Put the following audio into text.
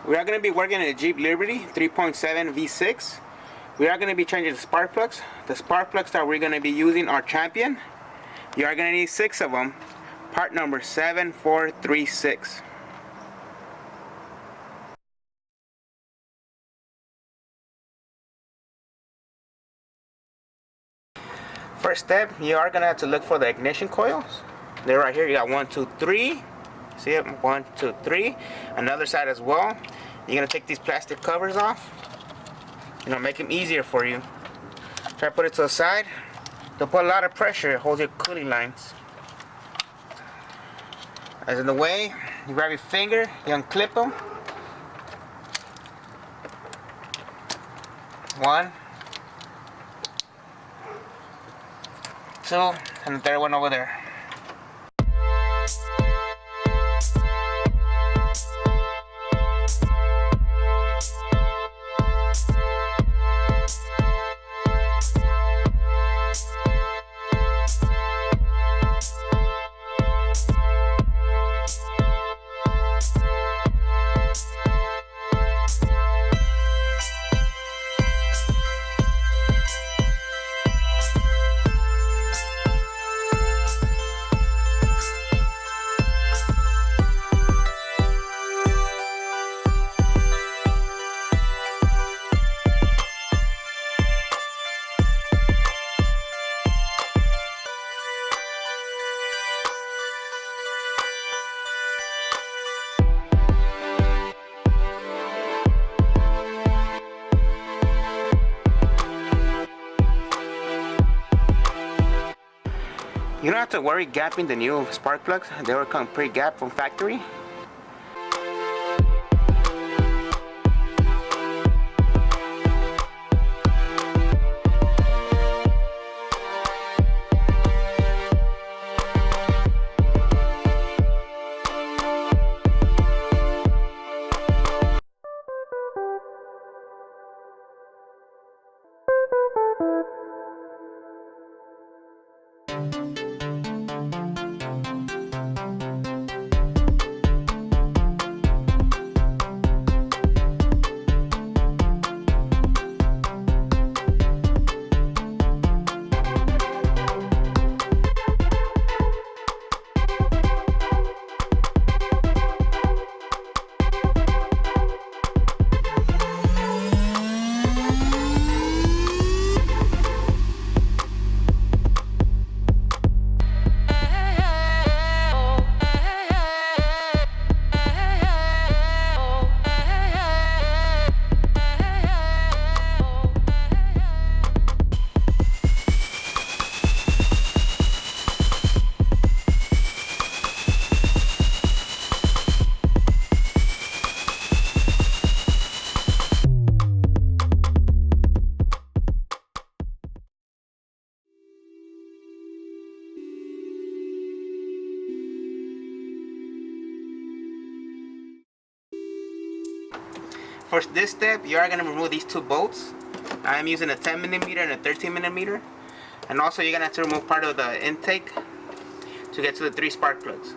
We are going to be working on a Jeep Liberty 3.7 V6. We are going to be changing the spark plugs. The spark plugs that we're going to be using are Champion. You are going to need 6 of them. Part number 7436. First step, you are going to have to look for the ignition coils. They're right here. You got 1, 2, 3. See it? 1, 2, 3. Another side as well. You're going to take these plastic covers off. Make them easier for you. Try to put it to the side. They'll put a lot of pressure. It holds your cooling lines. As in the way, you grab your finger, you unclip them. 1, 2, and the third one over there. You don't have to worry gapping the new spark plugs. They will come pre-gapped from factory. For this step, you are going to remove these 2 bolts. I am using a 10mm and a 13mm. And also you're going to have to remove part of the intake to get to the 3 spark plugs.